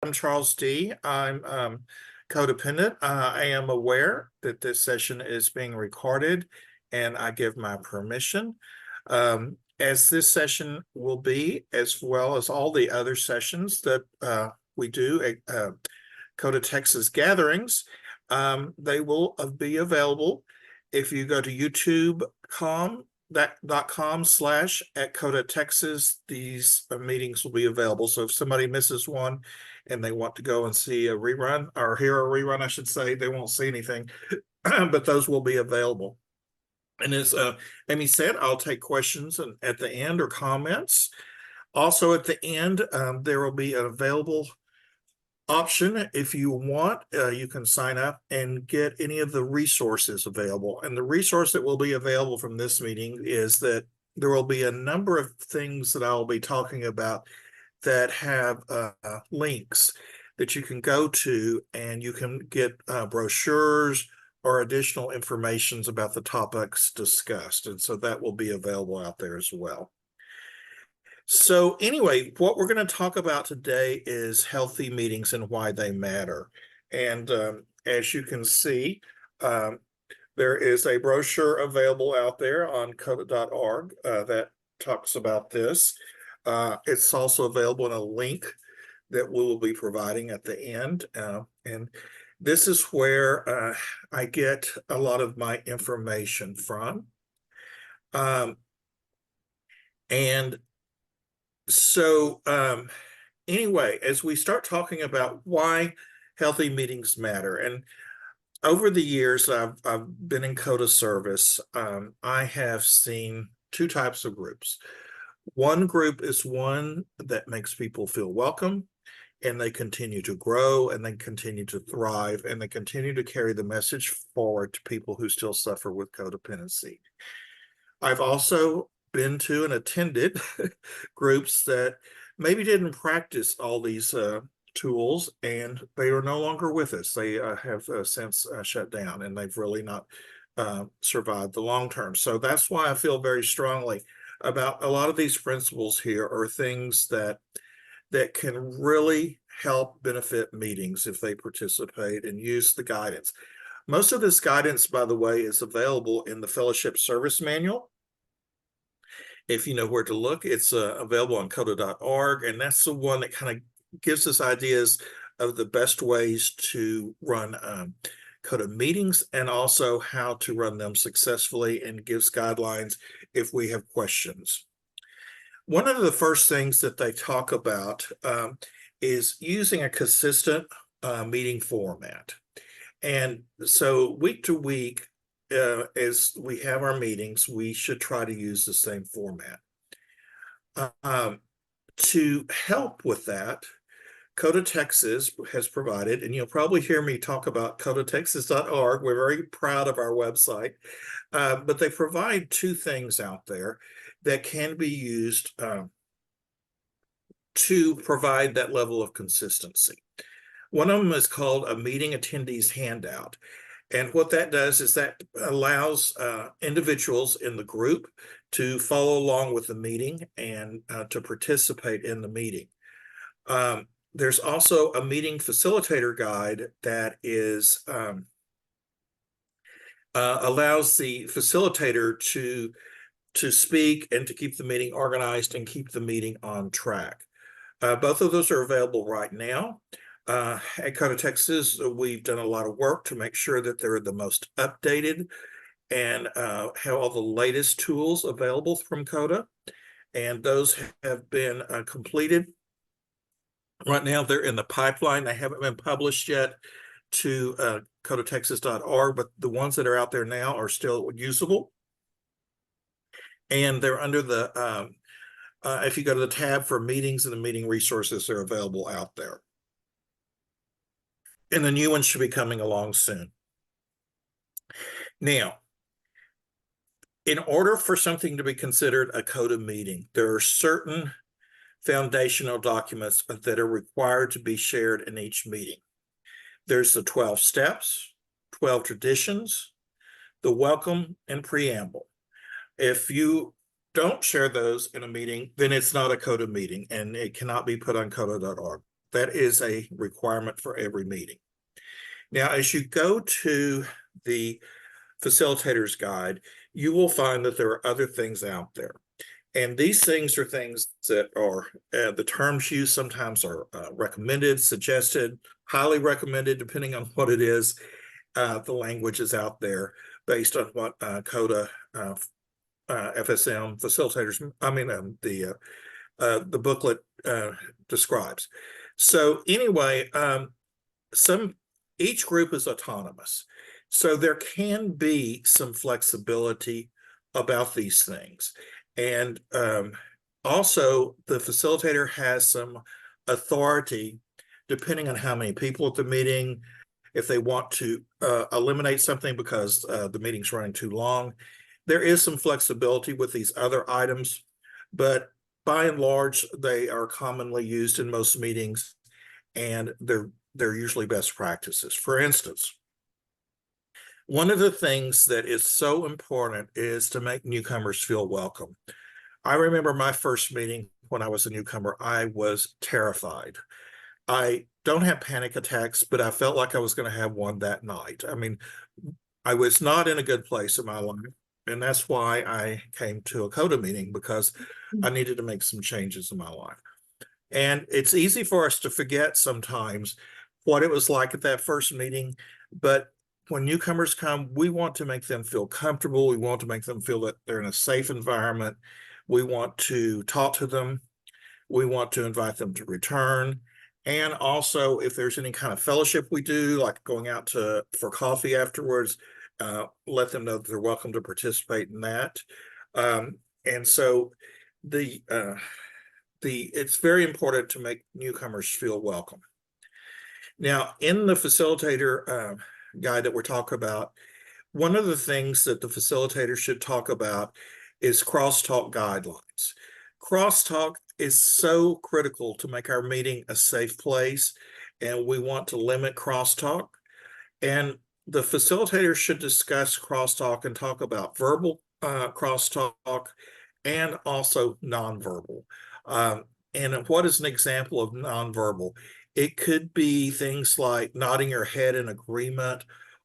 I'm Charles D. I'm codependent. I am aware that this session is being recorded and I give my permission. As this session will be, as well as all the other sessions that we do at CoDA Texas Gatherings, they will be available if you go to youtube.com .com/@CoDA Texas. These meetings will be available. So if somebody misses one and they want to go and see a rerun or hear a rerun, I should say, they won't see anything, but those will be available. And as Amy said, I'll take questions at the end or comments. Also at the end, there will be an available option. If you want, you can sign up and get any of the resources available. And the resource that will be available from this meeting is that there will be a number of things that I'll be talking about that have links that you can go to, and you can get brochures or additional informations about the topics discussed. And so that will be available out there as well. So anyway, what we're going to talk about today is healthy meetings and why they matter. And as you can see, there is a brochure available out there on CoDA.org that talks about this. It's also available in a link that we will be providing at the end. And this is where I get a lot of my information from. So anyway, as we start talking about why healthy meetings matter, and over the years I've been in CoDA service, I have seen two types of groups. One group is one that makes people feel welcome, and they continue to grow, and they continue to thrive, and they continue to carry the message forward to people who still suffer with codependency. I've also been to and attended groups that maybe didn't practice all these tools, and they are no longer with us. They have since shut down, and they've really not survived the long term. So that's why I feel very strongly about a lot of these principles here are things that can really help benefit meetings if they participate and use the guidance. Most of this guidance, by the way, is available in the Fellowship Service Manual. If you know where to look, it's available on CoDA.org, and that's the one that kind of gives us ideas of the best ways to run CoDA meetings and also how to run them successfully, and gives guidelines if we have questions. One of the first things that they talk about is using a consistent meeting format. And so week to week, as we have our meetings, we should try to use the same format. To help with that, CoDA Texas has provided, and you'll probably hear me talk about codetexas.org. We're very proud of our website, but they provide two things out there that can be used to provide that level of consistency. One of them is called a meeting attendees handout. And what that does is that allows individuals in the group to follow along with the meeting and to participate in the meeting. There's also a meeting facilitator guide that is allows the facilitator to speak and to keep the meeting organized and keep the meeting on track. Both of those are available right now. At CoDA Texas, we've done a lot of work to make sure that they're the most updated and have all the latest tools available from CoDA, and those have been completed. Right now, they're in the pipeline. They haven't been published yet to codetexas.org, but the ones that are out there now are still usable. And they're under the, if you go to the tab for meetings and the meeting resources, they're available out there. And the new one should be coming along soon. Now, in order for something to be considered a CoDA meeting, there are certain foundational documents that are required to be shared in each meeting. There's the 12 steps, 12 traditions, the welcome, and preamble. If you don't share those in a meeting, then it's not a CoDA meeting, and it cannot be put on CoDA.org. That is a requirement for every meeting. Now, as you go to the facilitator's guide, you will find that there are other things out there. And these things are things that are, the terms used sometimes are recommended, suggested, highly recommended, depending on what it is. The language is out there based on what CoDA FSM facilitators, the booklet describes. So anyway, each group is autonomous. So there can be some flexibility about these things. And also the facilitator has some authority depending on how many people at the meeting, if they want to eliminate something because the meeting's running too long. There is some flexibility with these other items, but by and large, they are commonly used in most meetings, and they're usually best practices. For instance, one of the things that is so important is to make newcomers feel welcome. I remember my first meeting when I was a newcomer, I was terrified. I don't have panic attacks, but I felt like I was going to have one that night. I mean, I was not in a good place in my life. And that's why I came to a CoDA meeting, because I needed to make some changes in my life. And it's easy for us to forget sometimes what it was like at that first meeting. But when newcomers come, we want to make them feel comfortable. We want to make them feel that they're in a safe environment. We want to talk to them. We want to invite them to return. And also, if there's any kind of fellowship we do, like going out for coffee afterwards, let them know that they're welcome to participate in that. And so it's very important to make newcomers feel welcome. Now, in the facilitator guide that we're talking about, one of the things that the facilitator should talk about is crosstalk guidelines. Crosstalk is so critical to make our meeting a safe place, and we want to limit crosstalk. And the facilitator should discuss crosstalk and talk about verbal crosstalk and also nonverbal. And what is an example of nonverbal? It could be things like nodding your head in agreement,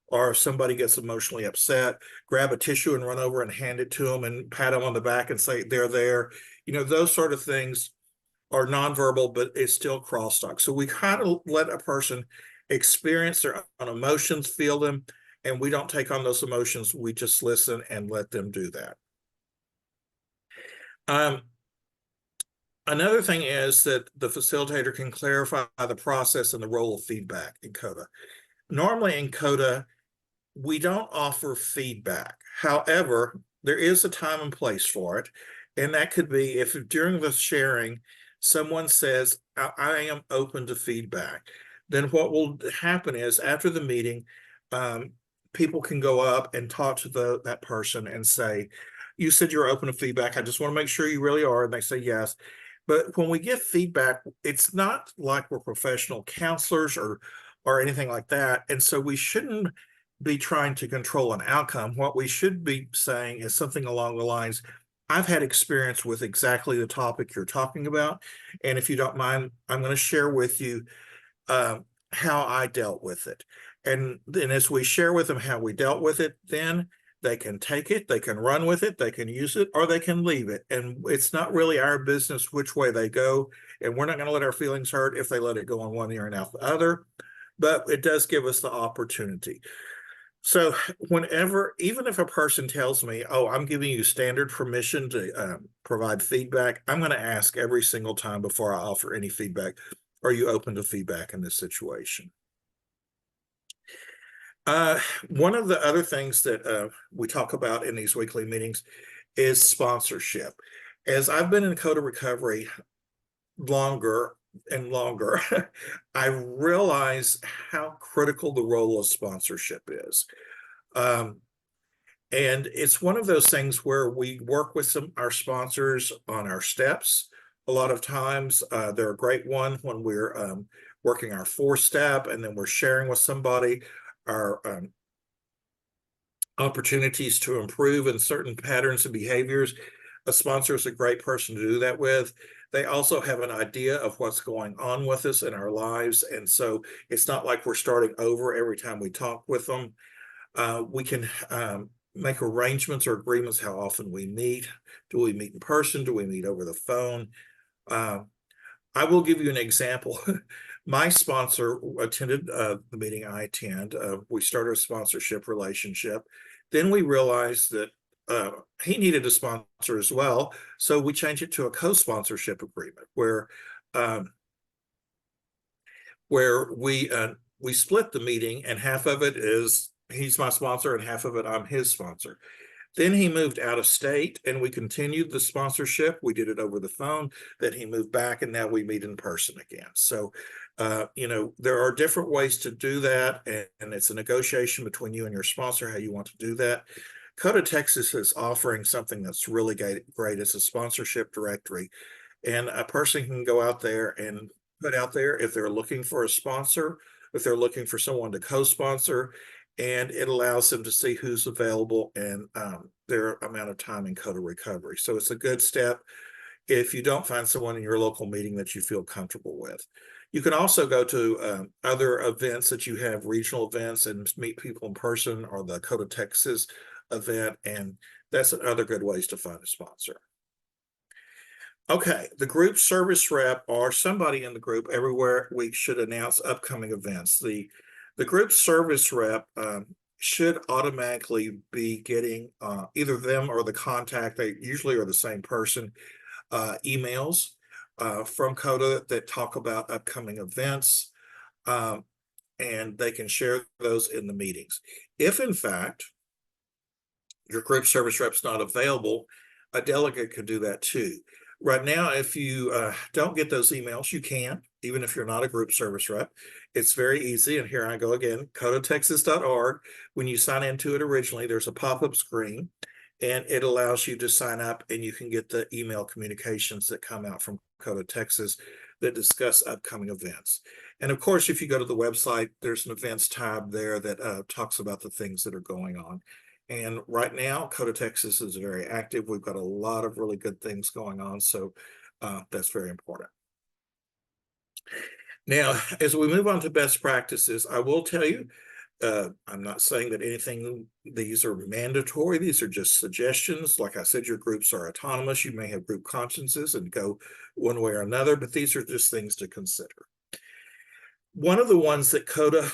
or if somebody gets emotionally upset, grab a tissue and run over and hand it to them and pat them on the back and say, they're there. Those sort of things are nonverbal, but it's still crosstalk. So we kind of let a person experience their own emotions, feel them, and we don't take on those emotions. We just listen and let them do that. Another thing is that the facilitator can clarify the process and the role of feedback in CoDA. Normally in CoDA, we don't offer feedback. However, there is a time and place for it. And that could be if during the sharing, someone says, I am open to feedback. Then what will happen is after the meeting, people can go up and talk to that person and say, you said you're open to feedback. I just want to make sure you really are. And they say yes. But when we give feedback, it's not like we're professional counselors or anything like that. And so we shouldn't be trying to control an outcome. What we should be saying is something along the lines, I've had experience with exactly the topic you're talking about. And if you don't mind, I'm going to share with you how I dealt with it. And then as we share with them how we dealt with it, then they can take it, they can run with it, they can use it, or they can leave it. And it's not really our business which way they go. And we're not going to let our feelings hurt if they let it go on one ear and out the other. But it does give us the opportunity. So even if a person tells me, oh, I'm giving you standard permission to provide feedback, I'm going to ask every single time before I offer any feedback, are you open to feedback in this situation? One of the other things that we talk about in these weekly meetings is sponsorship. As I've been in CoDA recovery longer and longer, I realize how critical the role of sponsorship is. And it's one of those things where we work with our sponsors on our steps. A lot of times they're a great one when we're working our 4-step, and then we're sharing with somebody our opportunities to improve in certain patterns and behaviors. A sponsor is a great person to do that with. they also have an idea of what's going on with us in our lives. And so it's not like we're starting over every time we talk with them. We can make arrangements or agreements how often we meet. Do we meet in person? Do we meet over the phone? Uh, I will give you an example. My sponsor attended the meeting I attend. We started a sponsorship relationship. Then we realized that he needed a sponsor as well. So we changed it to a co-sponsorship agreement um, where we split the meeting, and half of it is he's my sponsor and half of it I'm his sponsor. Then he moved out of state and we continued the sponsorship. We did it over the phone. Then he moved back and now we meet in person again. So, there are different ways to do that. And it's a negotiation between you and your sponsor, how you want to do that. CoDA Texas is offering something that's really great. It's a sponsorship directory. And a person can go out there and put out there if they're looking for a sponsor, if they're looking for someone to co-sponsor, and it allows them to see who's available and their amount of time in CoDA recovery. So it's a good step if you don't find someone in your local meeting that you feel comfortable with. You can also go to other events that you have, regional events, and meet people in person, or the CoDA Texas event, and that's other good ways to find a sponsor. Okay, the group service rep or somebody in the group everywhere we should announce upcoming events. The group service rep should automatically be getting either them or the contact, they usually are the same person, emails from CoDA that talk about upcoming events, and they can share those in the meetings. If in fact your group service rep's not available, a delegate could do that too. Right now, if you don't get those emails, you can, even if you're not a group service rep. It's very easy. And here I go again, codetexas.org. When you sign into it originally, there's a pop-up screen and it allows you to sign up and you can get the email communications that come out from CoDA Texas that discuss upcoming events. And of course, if you go to the website, there's an events tab there that talks about the things that are going on. And right now, CoDA Texas is very active. We've got a lot of really good things going on. So that's very important. Now, as we move on to best practices, I will tell you, I'm not saying that these are mandatory. These are just suggestions. Like I said, your groups are autonomous. You may have group consciences and go one way or another, but these are just things to consider. One of the ones that CoDA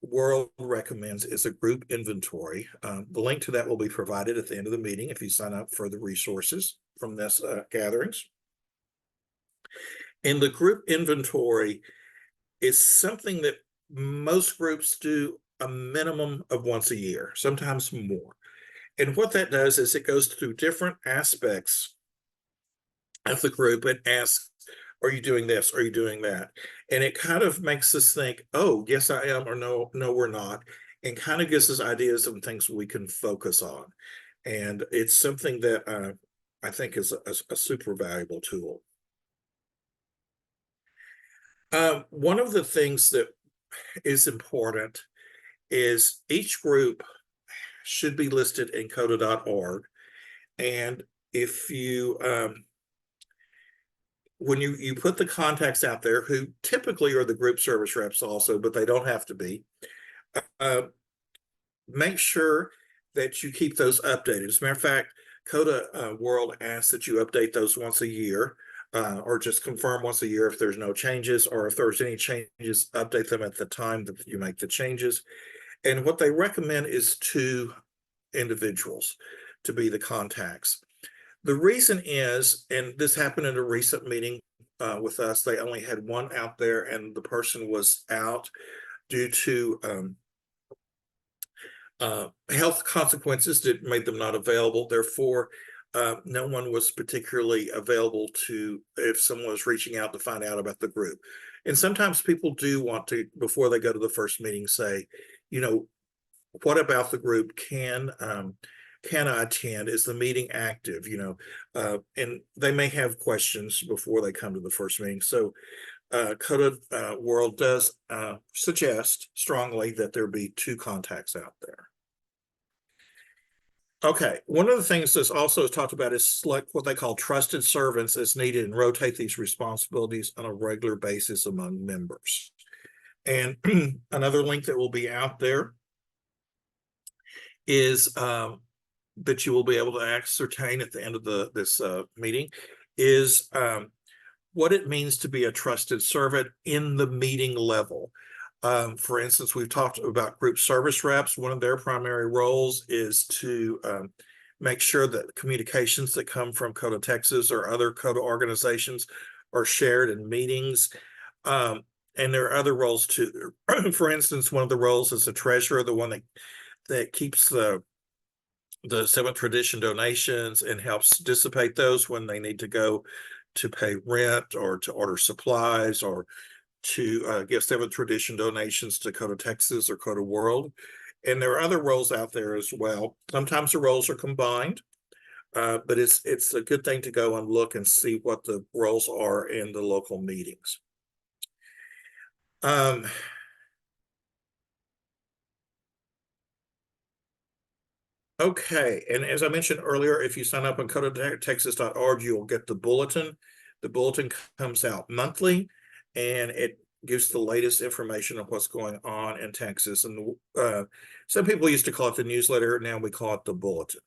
World recommends is a group inventory. The link to that will be provided at the end of the meeting if you sign up for the resources from this gatherings. And the group inventory is something that most groups do a minimum of once a year, sometimes more. And what that does is it goes through different aspects of the group and asks, are you doing this? Are you doing that? And it kind of makes us think, oh, yes, I am, or no, we're not. And kind of gives us ideas of things we can focus on. And it's something that I think is a super valuable tool. One of the things that is important is each group should be listed in coda.org. And if you when you put the contacts out there, who typically are the group service reps also, but they don't have to be, make sure that you keep those updated. As a matter of fact, CoDA World asks that you update those once a year, or just confirm once a year if there's no changes, or if there's any changes, update them at the time that you make the changes. And what they recommend is 2 individuals to be the contacts. The reason is, and this happened in a recent meeting with us, they only had one out there and the person was out due to health consequences that made them not available. Therefore, no one was particularly available if someone was reaching out to find out about the group. And sometimes people do want to, before they go to the first meeting, say, what about the group? Can I attend? Is the meeting active? And they may have questions before they come to the first meeting. So CoDA World does suggest strongly that there be 2 contacts out there. Okay, one of the things that's also talked about is select what they call trusted servants as needed and rotate these responsibilities on a regular basis among members. And another link that will be out there is that you will be able to ascertain at the end of this meeting is what it means to be a trusted servant in the meeting level. For instance, we've talked about group service reps. One of their primary roles is to make sure that communications that come from CoDA Texas or other CoDA organizations are shared in meetings. And there are other roles too. For instance, one of the roles is the treasurer, the one that keeps the seventh tradition donations and helps dissipate those when they need to go to pay rent or to order supplies or to give seventh tradition donations to CoDA Texas or CoDA World. And there are other roles out there as well. Sometimes the roles are combined, but it's a good thing to go and look and see what the roles are in the local meetings. Okay, and as I mentioned earlier, if you sign up on codependentsanonymous.org, you'll get the bulletin. The bulletin comes out monthly, and it gives the latest information on what's going on in Texas. And some people used to call it the newsletter. Now we call it the bulletin.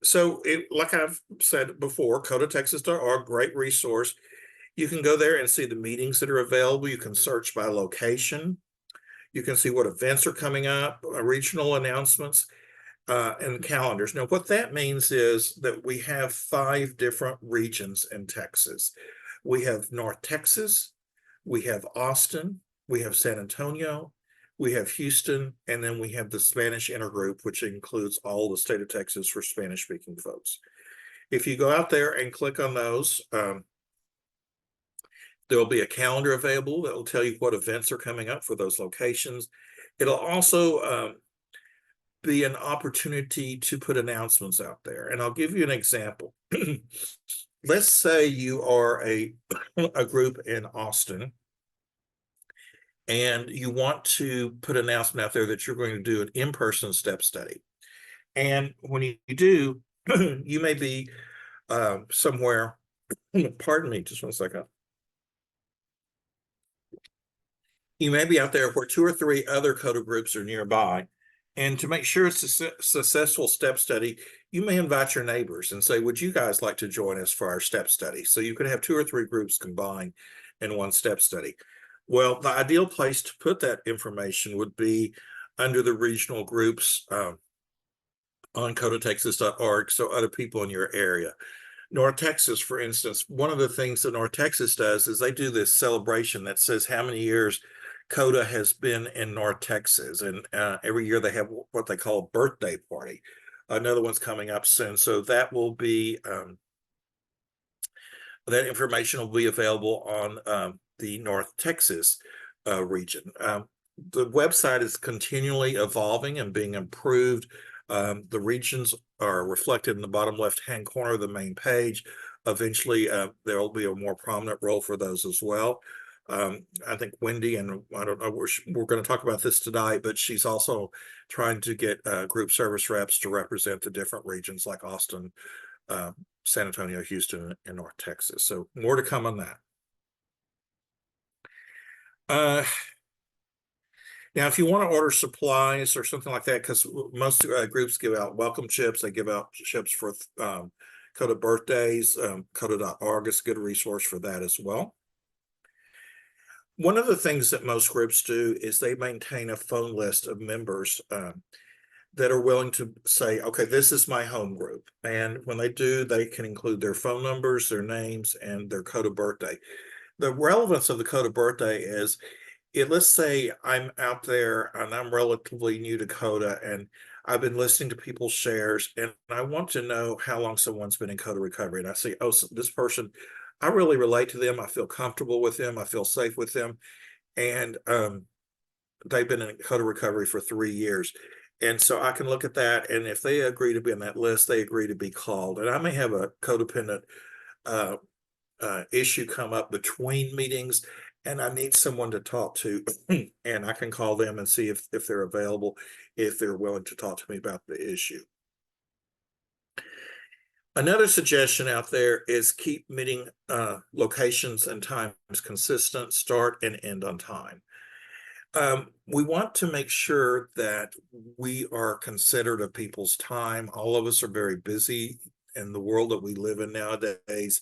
So, like I've said before, codetexas.org, great resource. You can go there and see the meetings that are available. You can search by location. You can see what events are coming up, regional announcements, and calendars. Now, what that means is that we have 5 different regions in Texas. We have North Texas, we have Austin, we have San Antonio, we have Houston, and then we have the Spanish intergroup, which includes all the state of Texas for Spanish-speaking folks. If you go out there and click on those, there'll be a calendar available that will tell you what events are coming up for those locations. It'll also be an opportunity to put announcements out there. And I'll give you an example. Let's say you are a group in Austin and you want to put an announcement out there that you're going to do an in-person step study. And when you do, you may be somewhere, pardon me, just one second. You may be out there where 2 or 3 other CoDA groups are nearby. And to make sure it's a successful step study, you may invite your neighbors and say, would you guys like to join us for our step study? So you could have 2 or 3 groups combined in one step study. Well, the ideal place to put that information would be under the regional groups on codetexas.org, so other people in your area. North Texas, for instance, one of the things that North Texas does is they do this celebration that says how many years CoDA has been in North Texas. And every year they have what they call a birthday party. Another one's coming up soon. So that will be, that information will be available on the North Texas region. The website is continually evolving and being improved. The regions are reflected in the bottom left-hand corner of the main page. Eventually, there will be a more prominent role for those as well. I think Wendy, and I don't know, we're going to talk about this tonight, but she's also trying to get group service reps to represent the different regions like Austin, San Antonio, Houston, and North Texas. So more to come on that. Now, if you want to order supplies or something like that, because most groups give out welcome chips, they give out chips for CoDA birthdays. CoDA.org is a good resource for that as well. One of the things that most groups do is they maintain a phone list of members that are willing to say, okay, this is my home group. And when they do, they can include their phone numbers, their names, and their CoDA birthday. The relevance of the CoDA birthday is, let's say I'm out there and I'm relatively new to CoDA and I've been listening to people's shares and I want to know how long someone's been in CoDA recovery. And I say, oh, so this person, I really relate to them. I feel comfortable with them. I feel safe with them. And they've been in CoDA recovery for 3 years. And so I can look at that. And if they agree to be on that list, they agree to be called. And I may have a codependent issue come up between meetings. and I need someone to talk to, and I can call them and see if they're available, if they're willing to talk to me about the issue. Another suggestion out there is keep meeting locations and times consistent, start and end on time. We want to make sure that we are considerate of people's time. All of us are very busy in the world that we live in nowadays.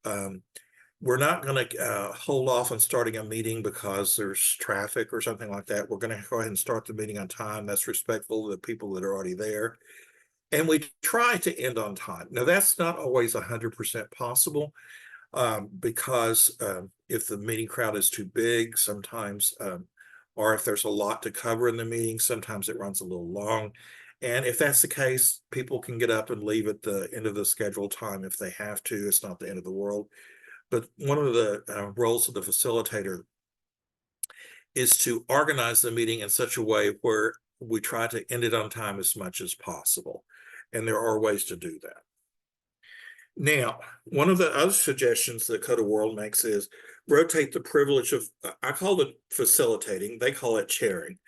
Um, we're not going to hold off on starting a meeting because there's traffic or something like that. We're going to go ahead and start the meeting on time. That's respectful of the people that are already there. And we try to end on time. Now, that's not always 100% possible because if the meeting crowd is too big, sometimes, or if there's a lot to cover in the meeting, sometimes it runs a little long. And if that's the case, people can get up and leave at the end of the scheduled time if they have to. It's not the end of the world. But one of the roles of the facilitator is to organize the meeting in such a way where we try to end it on time as much as possible. And there are ways to do that. Now, one of the other suggestions that CoDA World makes is rotate the privilege of, I call it facilitating, they call it chairing,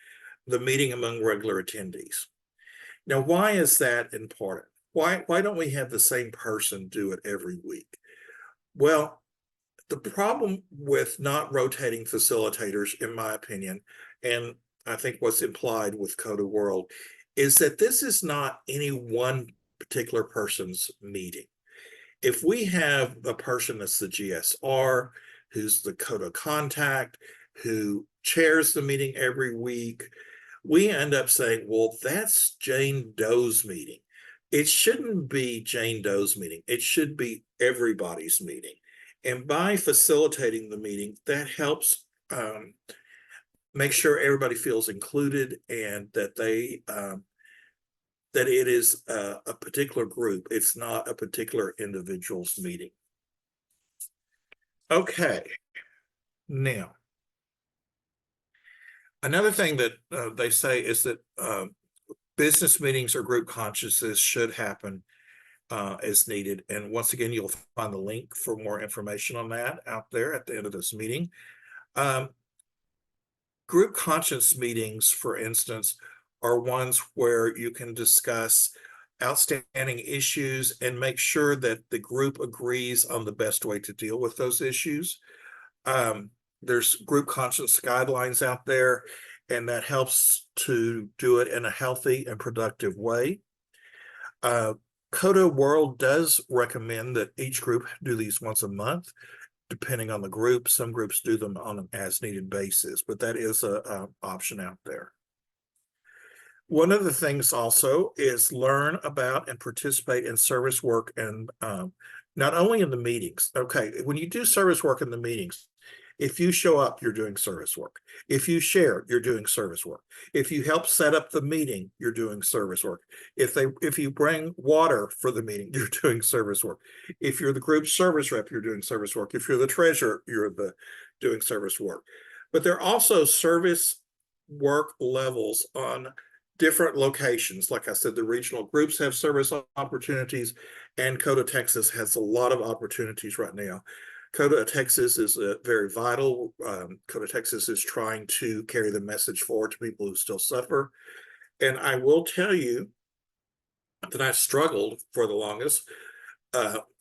the meeting among regular attendees. Now, why is that important? Why don't we have the same person do it every week? Well, the problem with not rotating facilitators, in my opinion, and I think what's implied with CoDA World, is that this is not any one particular person's meeting. If we have a person that's the GSR, who's the CoDA contact, who chairs the meeting every week, we end up saying, well, that's Jane Doe's meeting. It shouldn't be Jane Doe's meeting. It should be everybody's meeting. And by facilitating the meeting, that helps make sure everybody feels included and that that it is a particular group. It's not a particular individual's meeting. Okay. Now, another thing that they say is that business meetings or group consciences should happen as needed. And once again, you'll find the link for more information on that out there at the end of this meeting. Group conscience meetings, for instance, are ones where you can discuss outstanding issues and make sure that the group agrees on the best way to deal with those issues. There's group conscience guidelines out there, and that helps to do it in a healthy and productive way. CoDA World does recommend that each group do these once a month, depending on the group. Some groups do them on an as-needed basis, but that is an option out there. One of the things also is learn about and participate in service work, and not only in the meetings. Okay, when you do service work in the meetings, if you show up, you're doing service work. If you share, you're doing service work. If you help set up the meeting, you're doing service work. If you bring water for the meeting, you're doing service work. If you're the group service rep, you're doing service work. If you're the treasurer, you're doing service work. But there are also service work levels on different locations. Like I said, the regional groups have service opportunities, and CoDA Texas has a lot of opportunities right now. CoDA Texas is very vital. CoDA Texas is trying to carry the message forward to people who still suffer. And I will tell you that I struggled for the longest,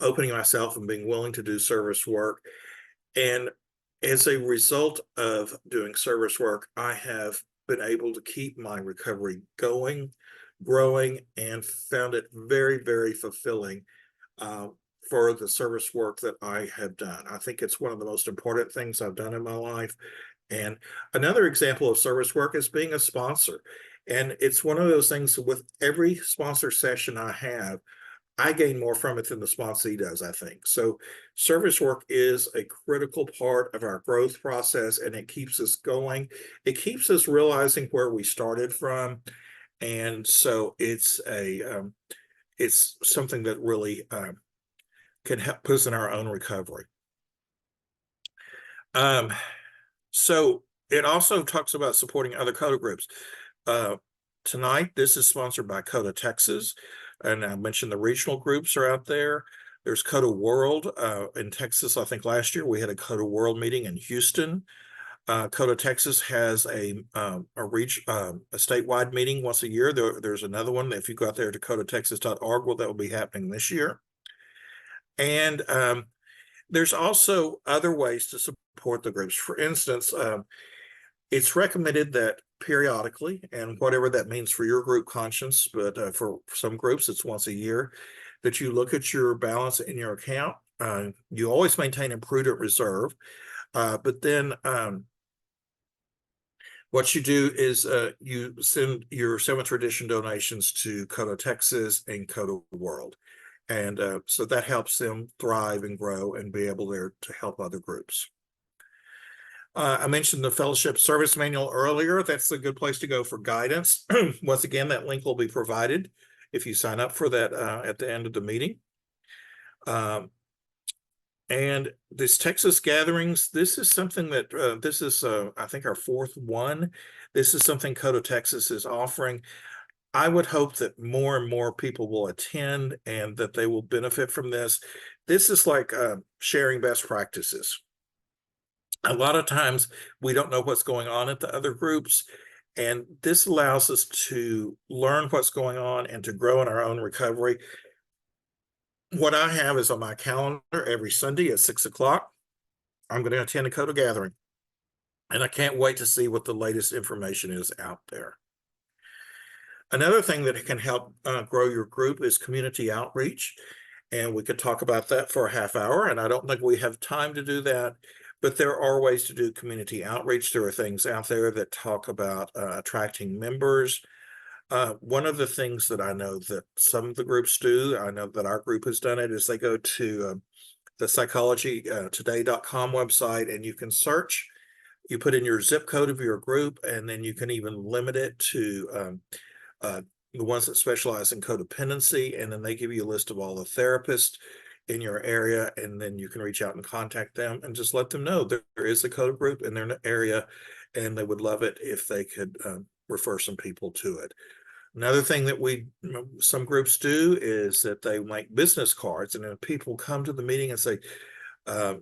opening myself and being willing to do service work. And as a result of doing service work, I have been able to keep my recovery going, growing, and found it very, very fulfilling for the service work that I have done. I think it's one of the most important things I've done in my life. And another example of service work is being a sponsor. And it's one of those things with every sponsor session I have, I gain more from it than the sponsee does, I think. So service work is a critical part of our growth process, and it keeps us going. It keeps us realizing where we started from. And so it's something that really can help put us in our own recovery. So it also talks about supporting other CoDA groups. Tonight, this is sponsored by CoDA Texas, and I mentioned the regional groups are out there. There's CoDA World in Texas. I think last year we had a CoDA World meeting in Houston. CoDA Texas has a statewide meeting once a year. There's another one. If you go out there to codetexas.org, well, that will be happening this year. And there's also other ways to support the groups. For instance, it's recommended that periodically, and whatever that means for your group conscience, but for some groups, it's once a year, that you look at your balance in your account. You always maintain a prudent reserve, but then what you do is you send your 7th edition donations to CoDA Texas and CoDA World. And so that helps them thrive and grow and be able there to help other groups. I mentioned the Fellowship Service Manual earlier. That's a good place to go for guidance. Once again, that link will be provided if you sign up for that at the end of the meeting. And this Texas Gatherings, this is something that, this is, I think, our 4th one. This is something CoDA Texas is offering. I would hope that more and more people will attend and that they will benefit from this. This is like sharing best practices. A lot of times we don't know what's going on at the other groups, and this allows us to learn what's going on and to grow in our own recovery. What I have is on my calendar every Sunday at 6 o'clock. I'm going to attend a CoDA gathering, and I can't wait to see what the latest information is out there. Another thing that can help grow your group is community outreach, and we could talk about that for a half hour, and I don't think we have time to do that, but there are ways to do community outreach. There are things out there that talk about attracting members. One of the things that I know that some of the groups do, I know that our group has done it, is they go to the psychologytoday.com website, and you can search. You put in your zip code of your group, and then you can even limit it to the ones that specialize in codependency, and then they give you a list of all the therapists in your area, and then you can reach out and contact them and just let them know there is a CoDA group in their area, and they would love it if they could refer some people to it. Another thing that some groups do is that they make business cards, and then people come to the meeting and say,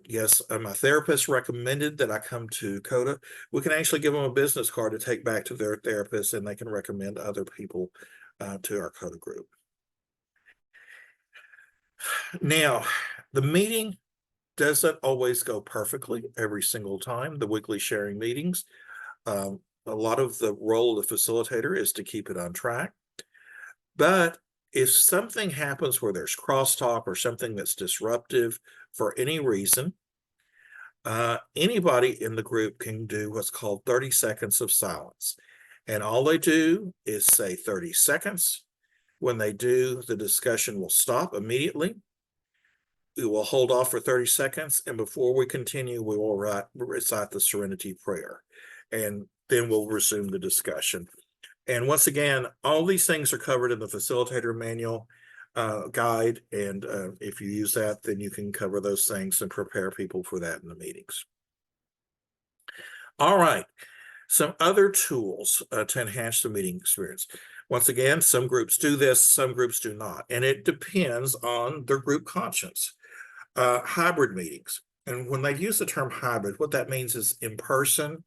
yes, my therapist recommended that I come to CoDA. We can actually give them a business card to take back to their therapist, and they can recommend other people to our CoDA group. Now, the meeting doesn't always go perfectly every single time, the weekly sharing meetings. A lot of the role of the facilitator is to keep it on track. But if something happens where there's crosstalk or something that's disruptive for any reason, anybody in the group can do what's called 30 seconds of silence. And all they do is say 30 seconds. When they do, the discussion will stop immediately. We will hold off for 30 seconds, and before we continue, we will recite the Serenity Prayer, and then we'll resume the discussion. And once again, all these things are covered in the Facilitator Manual guide, and if you use that, then you can cover those things and prepare people for that in the meetings. All right, some other tools to enhance the meeting experience. Once again, some groups do this, some groups do not, and it depends on their group conscience. Hybrid meetings, and when they use the term hybrid, what that means is in person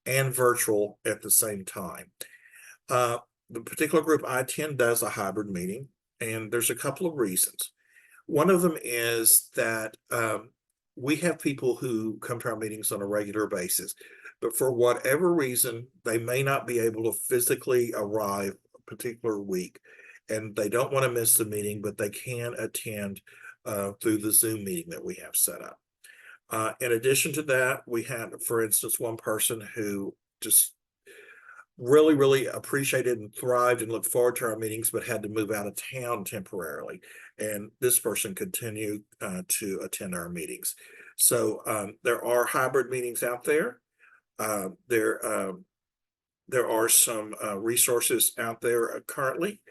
and virtual at the same time. The particular group I attend does a hybrid meeting, and there's a couple of reasons. One of them is that we have people who come to our meetings on a regular basis, but for whatever reason, they may not be able to physically arrive a particular week, and they don't want to miss the meeting, but they can attend through the Zoom meeting that we have set up. In addition to that, we had, for instance, one person who just really appreciated and thrived and looked forward to our meetings, but had to move out of town temporarily. And this person continued to attend our meetings. So there are hybrid meetings out there. There are some resources out there currently,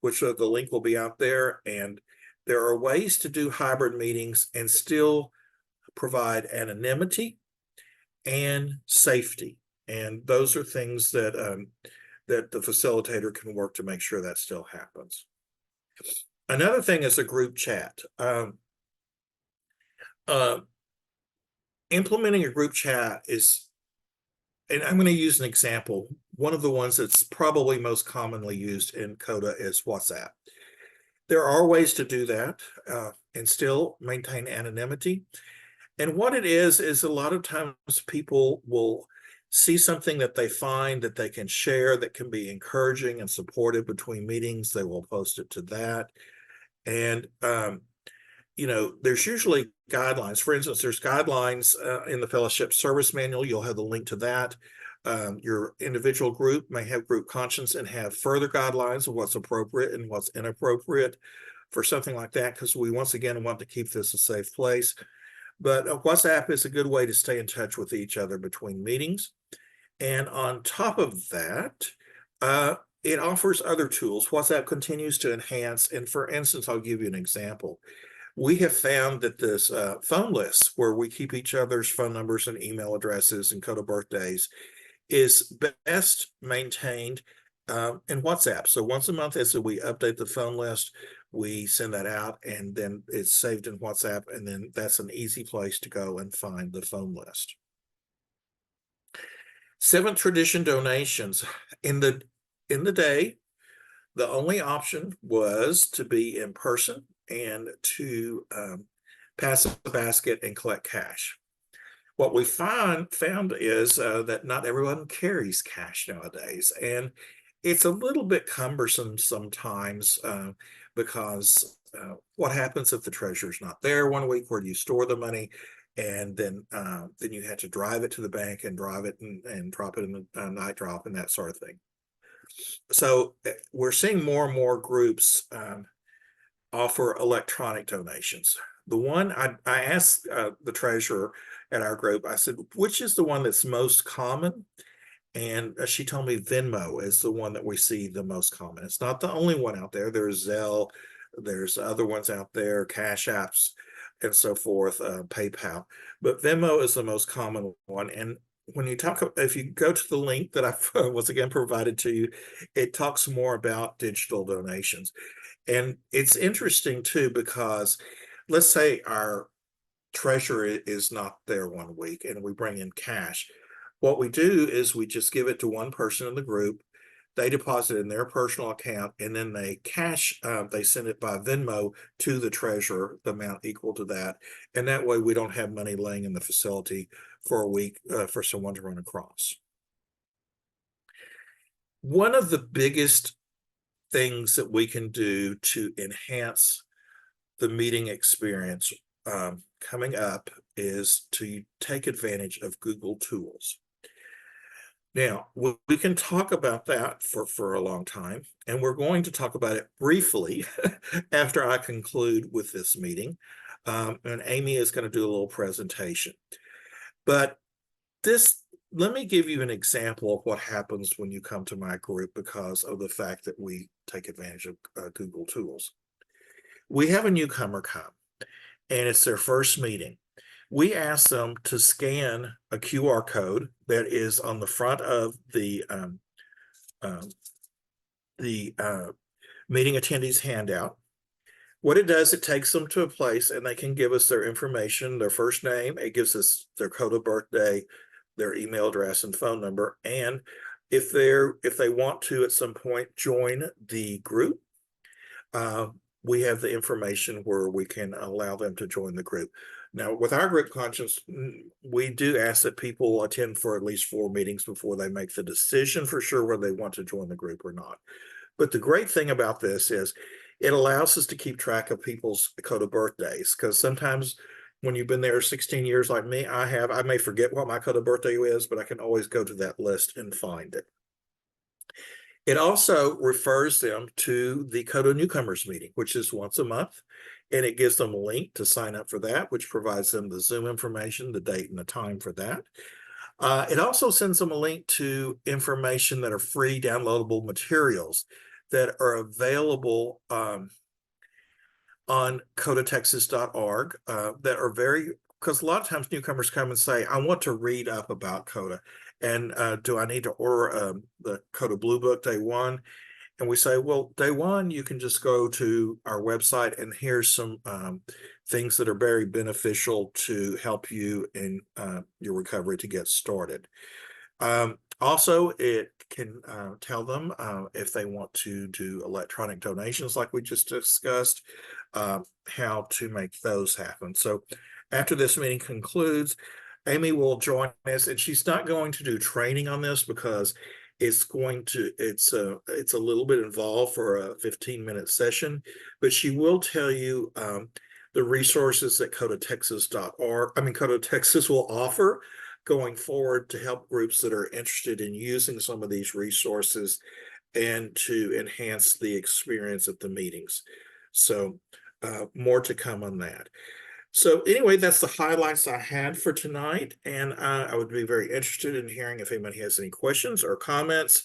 which the link will be out there. And there are ways to do hybrid meetings and still provide anonymity and safety. And those are things that that the facilitator can work to make sure that still happens. Another thing is a group chat. Uh, Implementing a group chat is, and I'm going to use an example. One of the ones that's probably most commonly used in CoDA is WhatsApp. There are ways to do that and still maintain anonymity. And what it is a lot of times people will see something that they find that they can share that can be encouraging and supportive between meetings. They will post it to that. And there's usually guidelines. For instance, there's guidelines in the fellowship service manual. You'll have the link to that. Your individual group may have group conscience and have further guidelines of what's appropriate and what's inappropriate for something like that, because we once again want to keep this a safe place. But WhatsApp is a good way to stay in touch with each other between meetings. And on top of that, it offers other tools. WhatsApp continues to enhance. And for instance, I'll give you an example. We have found that this phone list where we keep each other's phone numbers and email addresses and code of birthdays is best maintained in WhatsApp. So once a month, as we update the phone list, we send that out, and then it's saved in WhatsApp, and then that's an easy place to go and find the phone list. Seventh tradition donations. In the day, the only option was to be in person and to pass a basket and collect cash. What we found is that not everyone carries cash nowadays, and it's a little bit cumbersome sometimes because what happens if the treasurer's not there one week? Where do you store the money? And then you have to drive it to the bank and drive it and drop it in a night drop and that sort of thing. So we're seeing more and more groups offer electronic donations. The one I asked the treasurer at our group, I said, which is the one that's most common? And she told me Venmo is the one that we see the most common. It's not the only one out there. There's Zelle, there's other ones out there, Cash Apps, and so forth, PayPal. But Venmo is the most common one. And when you talk, if you go to the link that I've once again provided to you, it talks more about digital donations. And it's interesting too, because let's say our treasurer is not there one week and we bring in cash. What we do is we just give it to one person in the group. They deposit in their personal account, and then they send it by Venmo to the treasurer, the amount equal to that. And that way we don't have money laying in the facility for a week for someone to run across. One of the biggest things that we can do to enhance the meeting experience coming up is to take advantage of Google tools. Now, we can talk about that for a long time, and we're going to talk about it briefly after I conclude with this meeting. And Amy is going to do a little presentation. But let me give you an example of what happens when you come to my group because of the fact that we take advantage of Google tools. We have a newcomer come, and it's their first meeting. We ask them to scan a QR code that is on the front of the meeting attendees handout. What it does, it takes them to a place and they can give us their information, their first name, it gives us their code of birthday, their email address and phone number. And if they want to at some point join the group, we have the information where we can allow them to join the group. Now, with our group conscience, we do ask that people attend for at least 4 meetings before they make the decision for sure whether they want to join the group or not. But the great thing about this is it allows us to keep track of people's code of birthdays, because sometimes when you've been there 16 years like me, I may forget what my code of birthday is, but I can always go to that list and find it. It also refers them to the CoDA Newcomers meeting, which is once a month, and it gives them a link to sign up for that, which provides them the Zoom information, the date and the time for that. It also sends them a link to information that are free downloadable materials that are available on codetexas.org that are because a lot of times newcomers come and say, I want to read up about CoDA. And do I need to order the CoDA Blue Book Day 1? and we say, well, day one, you can just go to our website and here's some things that are very beneficial to help you in your recovery to get started. Also, it can tell them if they want to do electronic donations like we just discussed, how to make those happen. So after this meeting concludes, Amy will join us, and she's not going to do training on this because it's a little bit involved for a 15-minute session, but she will tell you the resources that CoDA Texas will offer going forward to help groups that are interested in using some of these resources and to enhance the experience at the meetings. So more to come on that. So anyway, that's the highlights I had for tonight, and I would be very interested in hearing if anybody has any questions or comments